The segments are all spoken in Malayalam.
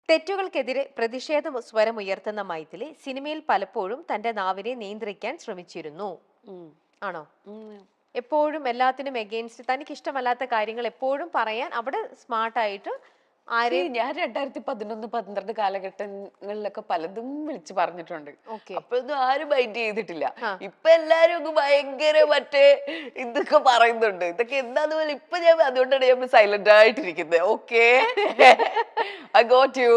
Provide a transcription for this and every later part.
തെറ്റുകൾക്കെതിരെ പ്രതിഷേധ സ്വരമുയർത്തുന്ന മൈഥിലി സിനിമയിൽ പലപ്പോഴും തന്റെ നാവിനെ നിയന്ത്രിക്കാൻ ശ്രമിച്ചിരുന്നു. ഉം. ആണോ? ഉം. എപ്പോഴും എല്ലാത്തിനും എഗെയിൻസ്റ്റ് തനിക്ക് ഇഷ്ടമല്ലാത്ത കാര്യങ്ങൾ എപ്പോഴും പറയാൻ അവിടെ സ്മാർട്ടായിട്ട് ആരെയും. ഞാൻ 2011-12 കാലഘട്ടങ്ങളിലൊക്കെ പലതും വിളിച്ചു പറഞ്ഞിട്ടുണ്ട്. ഓക്കെ. അപ്പോഴൊന്നും ആരും മൈൻഡ് ചെയ്തിട്ടില്ല. ആ. ഇപ്പൊ എല്ലാരും അങ്ങ് ഭയങ്കര മറ്റേ ഇതൊക്കെ പറയുന്നുണ്ട്. ഇതൊക്കെ എന്താന്ന് പോലെ ഇപ്പൊ ഞാൻ അതുകൊണ്ടാണ് ഞാൻ സൈലന്റ് ആയിട്ടിരിക്കുന്നത്. Okay, I got you.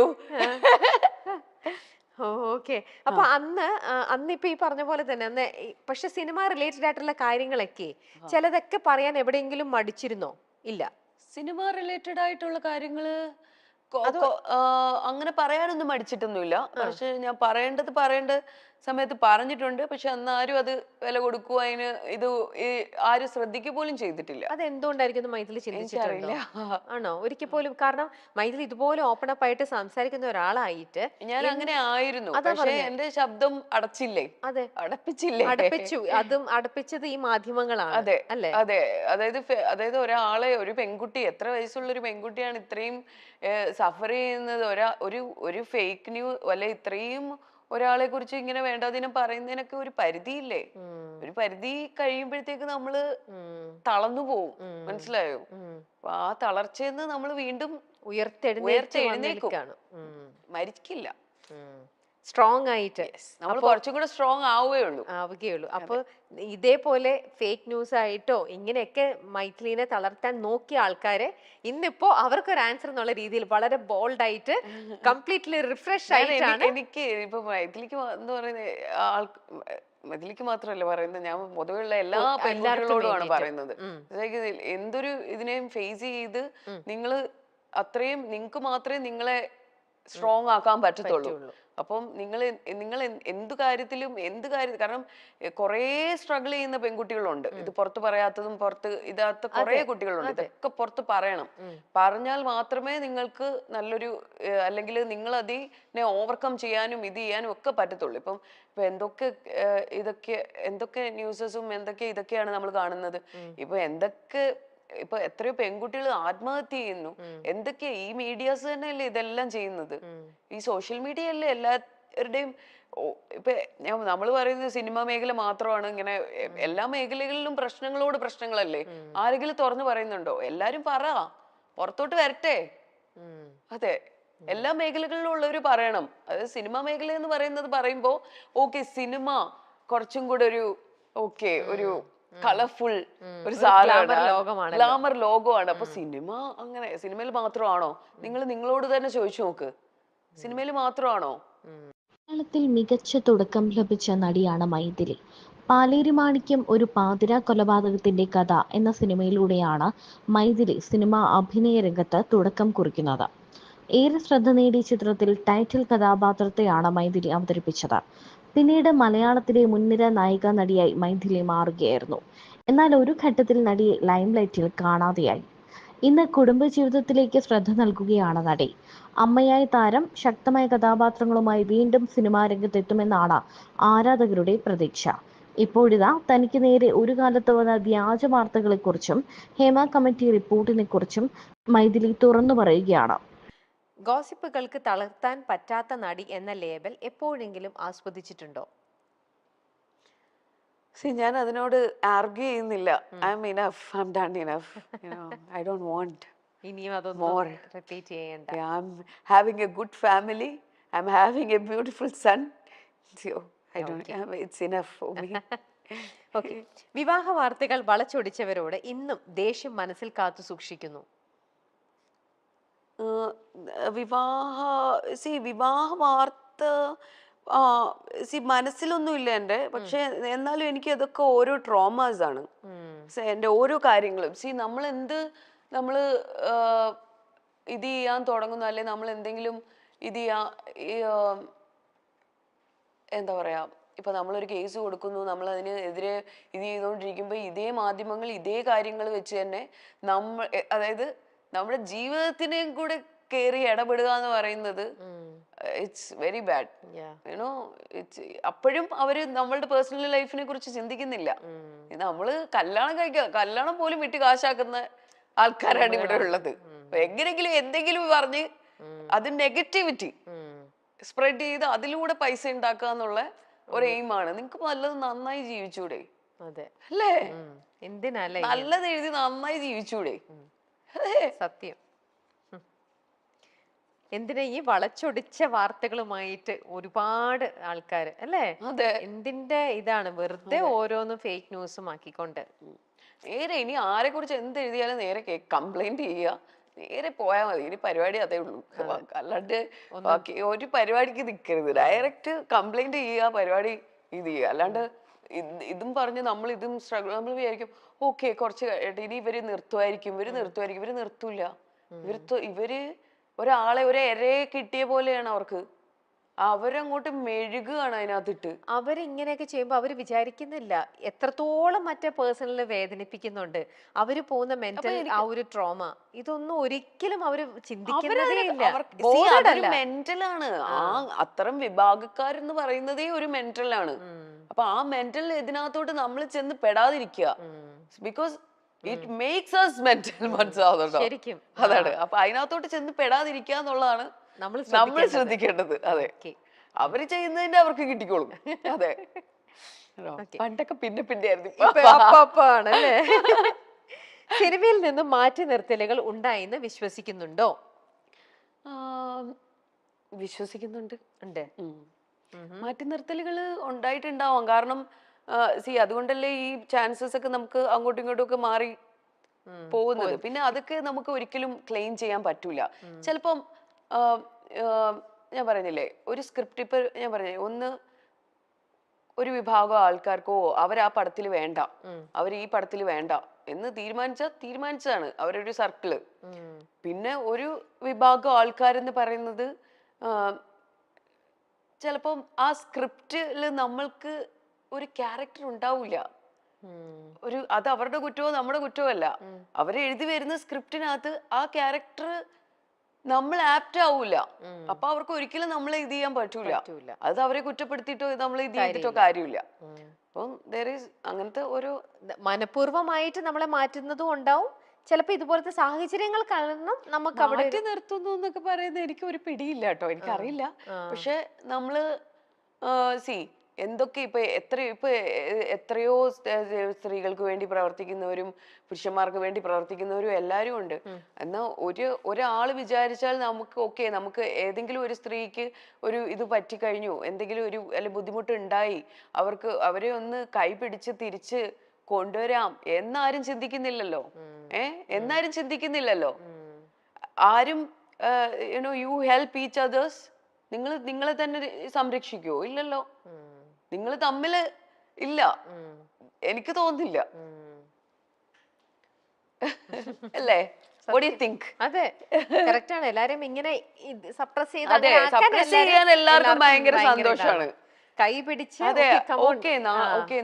Okay. അപ്പൊ അന്ന് ഇപ്പൊ ഈ പറഞ്ഞ പോലെ തന്നെ പക്ഷെ സിനിമ റിലേറ്റഡ് ആയിട്ടുള്ള കാര്യങ്ങളൊക്കെ ചിലതൊക്കെ പറയാൻ എവിടെയെങ്കിലും മടിച്ചിരുന്നോ? ഇല്ല. സിനിമ റിലേറ്റഡ് ആയിട്ടുള്ള കാര്യങ്ങള് അങ്ങനെ പറയാനൊന്നും മടിച്ചിട്ടൊന്നുമില്ല. പക്ഷെ ഞാൻ പറയേണ്ട സമയത്ത് പറഞ്ഞിട്ടുണ്ട്. പക്ഷെ അന്ന് ആരും അത് വില കൊടുക്കുക അതിന് ആരും ശ്രദ്ധിക്കുക പോലും ചെയ്തിട്ടില്ല. അത് എന്തുകൊണ്ടായിരിക്കും മൈഥിലി ചിന്തിച്ചിട്ടുണ്ടോ? എനിക്കറിയില്ല. ആണോ? ഒരിക്കൽ പോലും. കാരണം മൈഥിലി ഇതുപോലെ ഓപ്പൺ അപ്പ് ആയിട്ട് സംസാരിക്കുന്ന ഒരാളായിട്ട് ഞാൻ അങ്ങനെ ആയിരുന്നു. അതാ പക്ഷെ പറഞ്ഞെ. എന്റെ ശബ്ദം അടച്ചില്ലേ? അതെ, അടപ്പിച്ചില്ലേ? അടപ്പിച്ചു. അതും അടപ്പിച്ചത് ഈ മാധ്യമങ്ങളാണ്. അതെ അല്ലേ? അതെ. അതായത് ഒരു പെൺകുട്ടി, എത്ര വയസ്സുള്ള ഒരു പെൺകുട്ടിയാണ് ഇത്രയും സഫർ ചെയ്യുന്നത്? ഒരു ഫേക്ക് ന്യൂസ് അല്ലെ, ഇത്രയും ഒരാളെ കുറിച്ച് ഇങ്ങനെ വേണ്ടാതിനം പറയുന്നതിനൊക്കെ ഒരു പരിധിയില്ലേ? ഒരു പരിധി കഴിയുമ്പോഴത്തേക്ക് നമ്മള് തളർന്നു പോവും. മനസ്സിലായോ? അപ്പൊ ആ തളർച്ചയെന്ന് നമ്മൾ വീണ്ടും ഉയർത്തെഴുന്നേൽക്കും. മരിക്കില്ല. സ്ട്രോങ് ആയിട്ട് നമ്മൾ കുറച്ചും കൂടെ സ്ട്രോങ് ആവുകയുള്ളൂ. അപ്പൊ ഇതേപോലെ ഫേക്ക് ന്യൂസ് ആയിട്ടോ ഇങ്ങനെയൊക്കെ മൈഥിലിനെ തളർത്താൻ നോക്കിയ ആൾക്കാരെ ഇന്നിപ്പോ അവർക്കൊരു ആൻസർ എന്നുള്ള രീതിയിൽ വളരെ ബോൾഡ് ആയിട്ട് കംപ്ലീറ്റ്ലി റിഫ്രഷ് ആയിട്ടാണ്. എനിക്ക് ഇപ്പൊ മൈഥിലിക്ക് എന്ന് പറയുന്ന മതിലിക്ക് മാത്രമല്ല പറയുന്നത്, ഞാൻ പൊതുവെയുള്ള എല്ലാ പെൺകുട്ടികളോടുമാണ് പറയുന്നത്. എന്തൊരു ഇതിനെയും ഫേസ് ചെയ്ത് നിങ്ങള് അത്രയും നിങ്ങൾക്ക് മാത്രമേ നിങ്ങളെ സ്ട്രോങ് ആക്കാൻ പറ്റത്തുള്ളൂ. അപ്പം നിങ്ങൾ എന്ത് കാര്യത്തിലും കാരണം കുറേ സ്ട്രഗിൾ ചെയ്യുന്ന പെൺകുട്ടികളുണ്ട്. ഇത് പുറത്ത് പറയാത്തതും ഇതാത്ത കുറേ കുട്ടികളുണ്ട്. ഇതൊക്കെ പുറത്ത് പറയണം. പറഞ്ഞാൽ മാത്രമേ നിങ്ങൾക്ക് നല്ലൊരു അല്ലെങ്കിൽ നിങ്ങൾ അതിനെ ഓവർകം ചെയ്യാനും ഇത് ചെയ്യാനും ഒക്കെ പറ്റത്തുള്ളൂ. ഇപ്പൊ എന്തൊക്കെ ന്യൂസസും ഇതൊക്കെയാണ് നമ്മൾ കാണുന്നത്. ഇപ്പൊ എത്രയോ പെൺകുട്ടികൾ ആത്മഹത്യ ചെയ്യുന്നു. എന്തൊക്കെയാ ഈ മീഡിയാസ് തന്നെയല്ലേ ഇതെല്ലാം ചെയ്യുന്നത്? ഈ സോഷ്യൽ മീഡിയ അല്ലേ എല്ലാവരുടെയും. ഇപ്പൊ നമ്മൾ പറയുന്നത് സിനിമ മേഖല മാത്രമാണ് ഇങ്ങനെ. എല്ലാ മേഖലകളിലും പ്രശ്നങ്ങളല്ലേ? ആരെങ്കിലും തുറന്നു പറയുന്നുണ്ടോ? എല്ലാരും പുറത്തോട്ട് വരട്ടെ. അതെ, എല്ലാ മേഖലകളിലും ഉള്ളവര് പറയണം. അതായത് സിനിമ മേഖല എന്ന് പറയുമ്പോ ഓക്കെ, സിനിമ കുറച്ചും കൂടെ ഒരു കളർഫുൾ ഒരു സാധനമാണ്, ഗ്ലാമർ ലോകമാണ്. അപ്പൊ സിനിമയിൽ മാത്രമാണോ? നിങ്ങളോട് തന്നെ ചോദിച്ചു നോക്ക്, സിനിമയിൽ മാത്രമാണോ? മലയാളത്തിൽ മികച്ച തുടക്കം ലഭിച്ച നടിയാണ് മൈഥിലി. പാലേരി മാണിക്യം ഒരു പാതിരാ കൊലപാതകത്തിന്റെ കഥ എന്ന സിനിമയിലൂടെയാണ് മൈഥിലി സിനിമാ അഭിനയ രംഗത്ത് തുടക്കം കുറിക്കുന്നത്. ഏറെ ശ്രദ്ധ നേടിയ ചിത്രത്തിൽ ടൈറ്റിൽ കഥാപാത്രത്തെയാണ് മൈഥിലി അവതരിപ്പിച്ചത്. പിന്നീട് മലയാളത്തിലെ മുൻനിര നായിക നടിയായി മൈഥിലി മാറുകയായിരുന്നു. എന്നാൽ ഒരു ഘട്ടത്തിൽ നടിയെ ലൈംലൈറ്റിൽ കാണാതെയായി. ഇന്ന് കുടുംബജീവിതത്തിലേക്ക് ശ്രദ്ധ നൽകുകയാണ് നടി. അമ്മയായ താരം ശക്തമായ കഥാപാത്രങ്ങളുമായി വീണ്ടും സിനിമാ രംഗത്തെത്തുമെന്നാണ് ആരാധകരുടെ പ്രതീക്ഷ. ഇപ്പോഴിതാ തനിക്ക് നേരെ ഒരു കാലത്ത് വന്ന വ്യാജ വാർത്തകളെക്കുറിച്ചും ഹേമ കമ്മിറ്റി റിപ്പോർട്ടിനെക്കുറിച്ചും മൈഥിലി തുറന്നു പറയുകയാണ്. ഗോസിപ്പുകൾക്ക് തളർത്താൻ പറ്റാത്ത നടി എന്ന ലേബൽ എപ്പോഴെങ്കിലും ആസ്വദിച്ചിട്ടുണ്ടോ? ഞാൻ അതിനോട് ആർഗ്യൂ ചെയ്യുന്നില്ല. I'm enough, I'm done enough. I don't want ഇനിയും അതൊന്നും റിപ്പീറ്റ് ചെയ്യണ്ട. I'm having a good family, I'm having a beautiful son. It's enough for me. Okay. വിവാഹ വാർത്തകൾ വളച്ചൊടിച്ചവരോട് ഇന്നും ദേഷ്യം മനസ്സിൽ കാത്തു സൂക്ഷിക്കുന്നു. വിവാഹ വാർത്ത മനസ്സിലൊന്നുമില്ല എൻ്റെ. പക്ഷെ എന്നാലും എനിക്ക് അതൊക്കെ ഓരോ ട്രോമാസ് ആണ്. എൻ്റെ ഓരോ കാര്യങ്ങളും നമ്മള് ഇത് ചെയ്യാൻ തുടങ്ങുന്നു, അല്ലെ നമ്മൾ എന്തെങ്കിലും എന്താ പറയാ, ഇപ്പൊ നമ്മളൊരു കേസ് കൊടുക്കുന്നു, നമ്മൾ അതിനെതിരെ ഇത് ചെയ്തുകൊണ്ടിരിക്കുമ്പോ ഇതേ മാധ്യമങ്ങൾ ഇതേ കാര്യങ്ങൾ വെച്ച് തന്നെ അതായത് നമ്മുടെ ജീവിതത്തിനെയും കൂടെ കയറി ഇടപെടുക എന്ന് പറയുന്നത് ഇറ്റ്സ് വെരി ബാഡ്. യുനോ, അപ്പോഴും അവര് നമ്മളുടെ പേഴ്സണൽ ലൈഫിനെ കുറിച്ച് ചിന്തിക്കുന്നില്ല. നമ്മള് കല്യാണം പോലും വിട്ട് കാശാക്കുന്ന ആൾക്കാരാണ് ഇവിടെ ഉള്ളത്. എങ്ങനെങ്കിലും എന്തെങ്കിലും പറഞ്ഞ് അത് നെഗറ്റിവിറ്റി സ്പ്രെഡ് ചെയ്ത് അതിലൂടെ പൈസ ഉണ്ടാക്കുക എന്നുള്ള ഒരു എയിമാണ്. നിങ്ങക്ക് നല്ലത് നന്നായി ജീവിച്ചൂടെ? അതെ, അല്ലേ? എന്തിനല്ലേ നല്ലത് എഴുതി നന്നായി ജീവിച്ചൂടെ? സത്യം. എന്തിനാ ഈ വളച്ചൊടിച്ച വാർത്തകളുമായിട്ട് ഒരുപാട് ആൾക്കാര് അല്ലേ? അതെ, എന്തിന്റെ ഇതാണ് വെറുതെ ഓരോന്നും ഫേക്ക് ന്യൂസും ആക്കിക്കൊണ്ട്. നേരെ ഇനി ആരെ കുറിച്ച് എന്ത് എഴുതിയാലും നേരെ കംപ്ലൈന്റ് ചെയ്യുക, നേരെ പോയാൽ മതി. ഇനി പരിപാടി അതേ ഉള്ളൂ. അല്ലാണ്ട് ബാക്കി ഒരു പരിപാടിക്ക് നിൽക്കരുത്. ഡയറക്റ്റ് കംപ്ലൈന്റ് ചെയ്യുക, പരിപാടി ഇത് ചെയ്യുക. അല്ലാണ്ട് ഇതും പറഞ്ഞ് നമ്മൾ ഇതും സ്ട്രഗിൾ, നമ്മൾ വിചാരിക്കും ഓക്കെ കുറച്ച് കഴിയട്ടെ ഇനി ഇവര് നിർത്തുമായിരിക്കും, ഇവര് നിർത്തൂല. ഇവര് ഒരാളെ ഒരു ഇരയെ കിട്ടിയ പോലെയാണ് അവർക്ക്. അവരങ്ങോട്ട് മെഴുകുകയാണ് അതിനകത്തിട്ട്. അവരിങ്ങനെയൊക്കെ ചെയ്യുമ്പോ അവര് വിചാരിക്കുന്നില്ല എത്രത്തോളം മറ്റേ പേഴ്സണലിനെ വേദനിപ്പിക്കുന്നുണ്ട്. അവര് പോകുന്ന മെന്റൽ ആ ഒരു ട്രോമ ഇതൊന്നും ഒരിക്കലും അവര് ചിന്തിക്കുന്നതേ ഇല്ല. മെന്റലാണ്. ആ അത്തരം വിഭാഗക്കാരെന്ന് പറയുന്നതേ ഒരു മെന്റലാണ്. അപ്പൊ ആ മെന്റൽ ഇതിനകത്തോട്ട് നമ്മൾ ചെന്ന് പെടാതിരിക്കുക. Because it makes us mental. മനസ്സിലാവുന്നുണ്ടോ? ശരിക്കും അതാണ്. അപ്പൊ അതിനകത്തോട്ട് ചെന്ന് പെടാതിരിക്കുക എന്നുള്ളതാണ് നമ്മൾ ശ്രദ്ധിക്കേണ്ടത്. അതെ, അവര് ചെയ്യുന്നതിന്റെ അവർക്ക് കിട്ടിക്കോളും. അതെ, പണ്ടൊക്കെ പിന്നെ ആണല്ലേ. സിനിമയിൽ നിന്നും മാറ്റി നിർത്തലുകൾ ഉണ്ടായിന്ന് വിശ്വസിക്കുന്നുണ്ടോ? വിശ്വസിക്കുന്നുണ്ട്. ഉണ്ട്. മാറ്റി നിർത്തലുകൾ ഉണ്ടായിട്ടുണ്ടാവാം. കാരണം അതുകൊണ്ടല്ലേ ഈ ചാൻസസ് ഒക്കെ നമുക്ക് അങ്ങോട്ടും ഇങ്ങോട്ടും ഒക്കെ മാറി പോകുന്നത്. പിന്നെ അതൊക്കെ നമുക്ക് ഒരിക്കലും ക്ലെയിം ചെയ്യാൻ പറ്റൂല. ചിലപ്പം ഞാൻ പറഞ്ഞില്ലേ ഒരു സ്ക്രിപ്റ്റ്, ഇപ്പൊ ഞാൻ പറഞ്ഞ ഒരു വിഭാഗം ആൾക്കാർക്കോ അവർ ആ പടത്തിൽ വേണ്ട, അവർ ഈ പടത്തിൽ വേണ്ട എന്ന് തീരുമാനിച്ചതാണ് അവരൊരു സർക്കിള്. പിന്നെ ഒരു വിഭാഗം ആൾക്കാരെന്ന് പറയുന്നത് ചിലപ്പം ആ സ്ക്രിപ്റ്റില് നമ്മൾക്ക് ഒരു ക്യാരക്ടർ ഉണ്ടാവില്ല. അത് അവരുടെ കുറ്റമോ നമ്മുടെ കുറ്റമോ അല്ല. അവര് എഴുതി വരുന്ന സ്ക്രിപ്റ്റിനകത്ത് ആ ക്യാരക്ടർ നമ്മൾ ആപ്റ്റ് ആവൂല. അപ്പൊ അവർക്ക് ഒരിക്കലും നമ്മളെ ഇത് ചെയ്യാൻ പറ്റൂല. അത് അവരെ കുറ്റപ്പെടുത്തിയിട്ടോ നമ്മൾ ഇത് ചെയ്തിട്ടോ കാര്യമില്ല. അപ്പം അങ്ങനത്തെ ഒരു മനഃപൂർവ്വമായിട്ട് നമ്മളെ മാറ്റുന്നതും ഉണ്ടാവും. ചിലപ്പോ ഇതുപോലത്തെ സാഹചര്യങ്ങൾ കാരണം നമുക്ക് അവിടെ മാറ്റി നിർത്തുന്നു എന്നൊക്കെ പറയുന്നത് എനിക്ക് ഒരു പിടിയില്ല കേട്ടോ, എനിക്കറിയില്ല. പക്ഷെ നമ്മള് എന്തൊക്കെ ഇപ്പൊ എത്രയോ സ്ത്രീകൾക്ക് വേണ്ടി പ്രവർത്തിക്കുന്നവരും പുരുഷന്മാർക്ക് വേണ്ടി പ്രവർത്തിക്കുന്നവരും എല്ലാരും ഉണ്ട്. എന്നാ ഒരാള് വിചാരിച്ചാൽ നമുക്ക് ഏതെങ്കിലും ഒരു സ്ത്രീക്ക് ഒരു ഇത് പറ്റിക്കഴിഞ്ഞു, എന്തെങ്കിലും അല്ലെ ബുദ്ധിമുട്ട് ഉണ്ടായി, അവരെ ഒന്ന് കൈപിടിച്ച് തിരിച്ച് കൊണ്ടുവരാം എന്നാരും ചിന്തിക്കുന്നില്ലല്ലോ. എന്നാരും ചിന്തിക്കുന്നില്ലല്ലോ. ആരും യു ഹെൽപ്പ് ഈച്ച് അതേഴ്സ്. നിങ്ങളെ തന്നെ സംരക്ഷിക്കുവോ? ഇല്ലല്ലോ. നിങ്ങൾ തമ്മില് ഇല്ല, എനിക്ക് തോന്നുന്നില്ല. അല്ലേ? What do you think? അതെ, കറക്റ്റ് ആണ്. എല്ലാരും ഇങ്ങനെ സപ്രസ് ചെയ്യാൻ എല്ലാവർക്കും ഭയങ്കര സന്തോഷാണ്. കൈ പിടിച്ച് അതെ, ഓക്കെ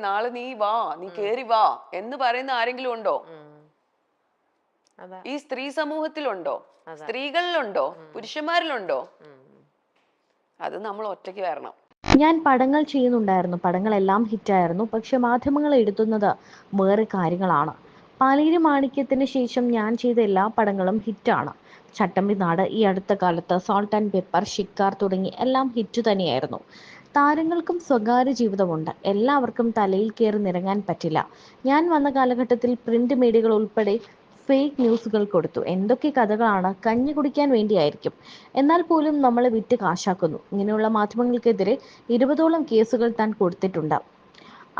നാളെ നീ വാ, നീ കേറി വാ എന്ന് പറയുന്ന ആരെങ്കിലും ഉണ്ടോ? ഈ സ്ത്രീ സമൂഹത്തിലുണ്ടോ? സ്ത്രീകളിലുണ്ടോ? പുരുഷന്മാരിലുണ്ടോ? അത് നമ്മൾ ഒറ്റയ്ക്ക് വരണം. ഞാൻ പടങ്ങൾ ചെയ്യുന്നുണ്ടായിരുന്നു, പടങ്ങളെല്ലാം ഹിറ്റായിരുന്നു. പക്ഷെ മാധ്യമങ്ങൾ എഴുതുന്നത് വേറെ കാര്യങ്ങളാണ്. പാലേരി മാണിക്യത്തിന് ശേഷം ഞാൻ ചെയ്ത എല്ലാ പടങ്ങളും ഹിറ്റാണ്. ചട്ടമ്പി നാട്, ഈ അടുത്ത കാലത്ത് സോൾട്ട് ആൻഡ് പെപ്പർ, ഷിക്കാർ തുടങ്ങി എല്ലാം ഹിറ്റ് തന്നെയായിരുന്നു. താരങ്ങൾക്കും സ്വകാര്യ ജീവിതമുണ്ട്. എല്ലാവർക്കും തലയിൽ കയറി നിറങ്ങാൻ പറ്റില്ല. ഞാൻ വന്ന കാലഘട്ടത്തിൽ പ്രിന്റ് മീഡിയകൾ ഉൾപ്പെടെ ഫേക്ക് ന്യൂസുകൾ കൊടുത്തു. എന്തൊക്കെ കഥകളാണ്! കഞ്ഞി കുടിക്കാൻ വേണ്ടിയായിരിക്കും. എന്നാൽ പോലും നമ്മളെ വിറ്റ് കാശാക്കുന്നു. ഇങ്ങനെയുള്ള മാധ്യമങ്ങൾക്കെതിരെ 20ഓളം കേസുകൾ താൻ കൊടുത്തിട്ടുണ്ട്.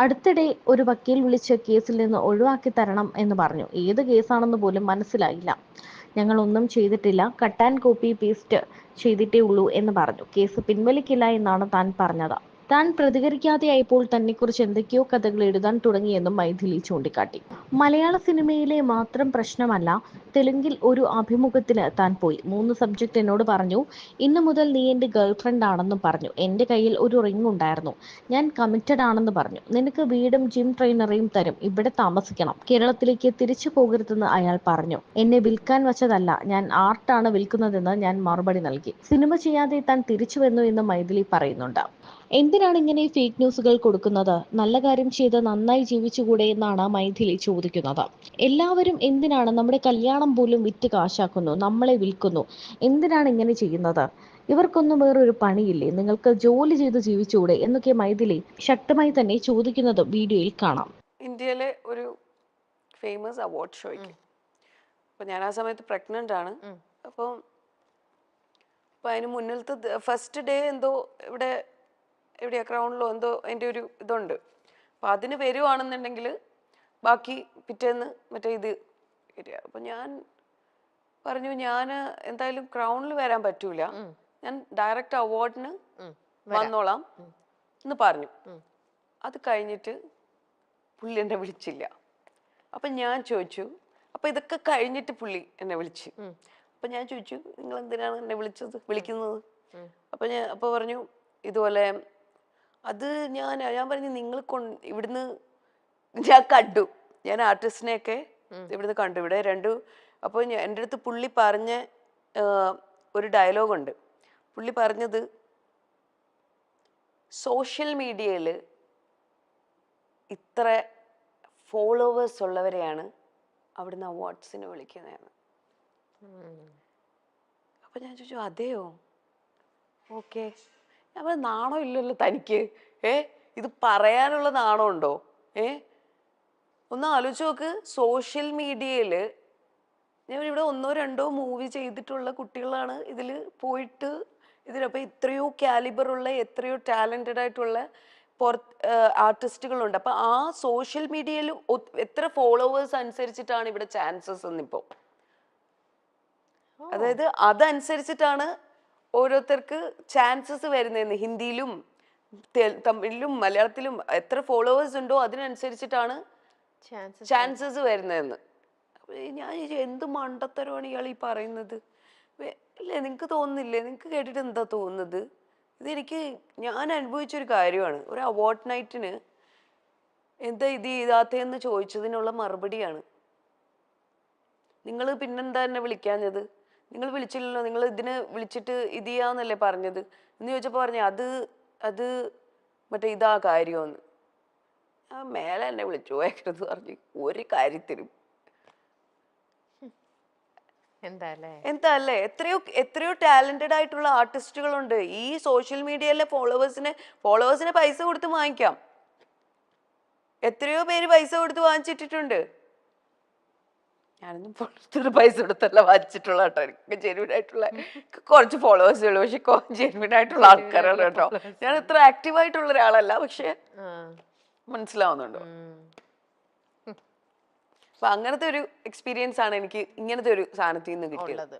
അടുത്തിടെ ഒരു വക്കീൽ വിളിച്ച് കേസിൽ നിന്ന് ഒഴിവാക്കി തരണം എന്ന് പറഞ്ഞു. ഏത് കേസാണെന്ന് പോലും മനസ്സിലായില്ല. ഞങ്ങൾ ഒന്നും ചെയ്തിട്ടില്ല, കട്ട് ആൻഡ് കോപ്പി പേസ്റ്റ് ചെയ്തിട്ടേ ഉള്ളൂ എന്ന് പറഞ്ഞു. കേസ് പിൻവലിക്കില്ല എന്നാണ് താൻ പറഞ്ഞത്. താൻ പ്രതികരിക്കാതെയായപ്പോൾ തന്നെക്കുറിച്ച് എന്തൊക്കെയോ കഥകൾ എഴുതാൻ തുടങ്ങിയെന്നും മൈഥിലി ചൂണ്ടിക്കാട്ടി. മലയാള സിനിമയിലെ മാത്രം പ്രശ്നമല്ല, തെലുങ്കിൽ ഒരു അഭിമുഖത്തിന് താൻ പോയി. 3 സബ്ജക്റ്റ് എന്നോട് പറഞ്ഞു. ഇന്നു മുതൽ നീ എൻ്റെ ഗേൾഫ്രണ്ട് ആണെന്നും പറഞ്ഞു. എൻ്റെ കയ്യിൽ ഒരു റിംഗ് ഉണ്ടായിരുന്നു. ഞാൻ കമ്മിറ്റഡ് ആണെന്ന് പറഞ്ഞു. നിനക്ക് വീടും ജിം ട്രെയിനറെയും തരും, ഇവിടെ താമസിക്കണം, കേരളത്തിലേക്ക് തിരിച്ചു പോകരുതെന്ന് അയാൾ പറഞ്ഞു. എന്നെ വിൽക്കാൻ വച്ചതല്ല, ഞാൻ ആർട്ടാണ് വിൽക്കുന്നതെന്ന് ഞാൻ മറുപടി നൽകി. സിനിമ ചെയ്യാതെ താൻ തിരിച്ചു വന്നു എന്ന് മൈഥിലി പറയുന്നുണ്ട്. എന്തിനാണ് ഇങ്ങനെ ഫേക്ക് ന്യൂസുകൾ കൊടുക്കുന്നത്? നല്ല കാര്യം ചെയ്ത് നന്നായി ജീവിച്ചുകൂടെ എന്നാണ് മൈഥിലി ചോദിക്കുന്നത്. എല്ലാവരും എന്തിനാണ് നമ്മുടെ കല്യാണം പോലും വിറ്റ് കാശാക്കുന്നു, നമ്മളെ വിൽക്കുന്നു? എന്തിനാണ് ഇങ്ങനെ ചെയ്യുന്നത്? ഇവർക്കൊന്നും വേറൊരു പണിയില്ലേ? നിങ്ങൾക്ക് ജോലി ചെയ്ത് ജീവിച്ചുകൂടെ എന്നൊക്കെ മൈഥിലി ശക്തമായി തന്നെ ചോദിക്കുന്നതും വീഡിയോയിൽ കാണാം. ഇന്ത്യയിലെ ഒരു ഫേമസ് അവാർഡ് ഷോയ്ക്ക് അപ്പോൾ ഞാൻ ആ സമയത്ത് പ്രഗ്നൻ്റ് ആണ്. അപ്പം അതിന് മുന്നിലത്തെ ഫസ്റ്റ് ഡേ എന്തോ എവിടെയാ ക്രൗണിലോ എന്തോ അതിൻ്റെ ഒരു ഇതുണ്ട്. അപ്പം അതിന് വരുവാണെന്നുണ്ടെങ്കിൽ ബാക്കി പിറ്റേന്ന് മറ്റേ ഇത് വരിക. അപ്പം ഞാൻ പറഞ്ഞു ഞാൻ എന്തായാലും ക്രൗണിൽ വരാൻ പറ്റൂല, ഞാൻ ഡയറക്റ്റ് അവാർഡിന് വന്നോളാം എന്ന് പറഞ്ഞു. അത് കഴിഞ്ഞിട്ട് പുള്ളി എന്നെ വിളിച്ചില്ല. അപ്പം ഞാൻ ചോദിച്ചു, അപ്പം ഇതൊക്കെ കഴിഞ്ഞിട്ട് പുള്ളി എന്നെ വിളിച്ചു. അപ്പം ഞാൻ ചോദിച്ചു, നിങ്ങൾ എന്തിനാണ് എന്നെ വിളിക്കുന്നത്? അപ്പോൾ പറഞ്ഞു ഇതുപോലെ അത് ഞാൻ പറഞ്ഞു നിങ്ങൾ ഇവിടുന്ന് ഞാൻ കണ്ടു, ഞാൻ ആർട്ടിസ്റ്റിനെയൊക്കെ ഇവിടുന്ന് കണ്ടു, ഇവിടെ അപ്പോൾ എൻ്റെ അടുത്ത് പുള്ളി പറഞ്ഞ ഒരു ഡയലോഗുണ്ട്. പുള്ളി പറഞ്ഞത് സോഷ്യൽ മീഡിയയിൽ ഇത്ര ഫോളോവേഴ്സ് ഉള്ളവരെയാണ് അവിടുന്ന് അവാർഡ്സിന് വിളിക്കുന്നതെന്ന്. അപ്പം ഞാൻ ചോദിച്ചു അതെയോ, ഓക്കെ. ഞാൻ പറഞ്ഞു നാണോ ഇല്ലല്ലോ തനിക്ക്, ഇത് പറയാനുള്ള നാണോ ഉണ്ടോ? ഒന്ന് ആലോചിച്ച് നോക്ക്. സോഷ്യൽ മീഡിയയിൽ ഞാൻ ഇവിടെ 1-2 മൂവി ചെയ്തിട്ടുള്ള കുട്ടികളാണ് ഇതിൽ പോയിട്ട് ഇതിലപ്പോൾ ഇത്രയോ കാലിബറുള്ള എത്രയോ ടാലൻറ്റഡ് ആയിട്ടുള്ള ആർട്ടിസ്റ്റുകളുണ്ട്. അപ്പം ആ സോഷ്യൽ മീഡിയയിൽ എത്ര ഫോളോവേഴ്സ് അനുസരിച്ചിട്ടാണ് ഇവിടെ ചാൻസസ് എന്നിപ്പോൾ. അതായത് അതനുസരിച്ചിട്ടാണ് ഓരോരുത്തർക്ക് ചാൻസസ് വരുന്നതെന്ന്. ഹിന്ദിയിലും തമിഴിലും മലയാളത്തിലും എത്ര ഫോളോവേഴ്സ് ഉണ്ടോ അതിനനുസരിച്ചിട്ടാണ് ചാൻസസ് വരുന്നതെന്ന്. ഞാൻ എന്ത് മണ്ടത്തരമാണ് ഇയാൾ ഈ പറയുന്നത്? ഇല്ലേ, നിങ്ങൾക്ക് തോന്നുന്നില്ലേ? നിങ്ങൾക്ക് കേട്ടിട്ട് എന്താ തോന്നുന്നത്? ഞാൻ അനുഭവിച്ചൊരു കാര്യമാണ്. ഒരു അവാർഡ് നൈറ്റിന് എന്താ ഇത് ചെയ്താത്തേന്ന് ചോദിച്ചതിനുള്ള മറുപടിയാണ്. നിങ്ങൾ പിന്നെന്താ എന്നെ വിളിക്കാഞ്ഞത്? നിങ്ങൾ വിളിച്ചില്ലല്ലോ, നിങ്ങൾ ഇതിന് വിളിച്ചിട്ട് ഇത് ചെയ്യാന്നല്ലേ പറഞ്ഞത് എന്ന് ചോദിച്ചപ്പോൾ പറഞ്ഞു അത് മറ്റേ ഇതാ കാര്യമെന്ന്. ഞാൻ മേലെ എന്നെ വിളിച്ചു പോയത് പറഞ്ഞു ഒരു കാര്യത്തിനും. എന്താ അല്ലേ, എത്രയോ ടാലന്റഡ് ആയിട്ടുള്ള ആർട്ടിസ്റ്റുകളുണ്ട്. ഈ സോഷ്യൽ മീഡിയയിലെ ഫോളോവേഴ്സിനെ പൈസ കൊടുത്ത് വാങ്ങിക്കാം. എത്രയോ പേര് പൈസ കൊടുത്ത് വാങ്ങിച്ചിട്ടുണ്ട്. ഞാനൊന്നും പൈസ കൊടുത്തല്ല വാങ്ങിച്ചിട്ടുള്ള കേട്ടോ. എനിക്ക് ജെന്യൂൻ ആയിട്ടുള്ള കുറച്ച് ഫോളോവേഴ്സേ ഉള്ളൂ, പക്ഷെ ജെന്യൂൻ ആയിട്ടുള്ള ആൾക്കാരാണ് കേട്ടോ. ഞാൻ ഇത്ര ആക്റ്റീവ് ആയിട്ടുള്ള ഒരാളല്ല, പക്ഷെ മനസ്സിലാവുന്നുണ്ടോ? അപ്പൊ അങ്ങനത്തെ ഒരു എക്സ്പീരിയൻസ് ആണ് എനിക്ക് ഇങ്ങനത്തെ ഒരു സാധനത്തിൽ നിന്ന് കിട്ടിയത്.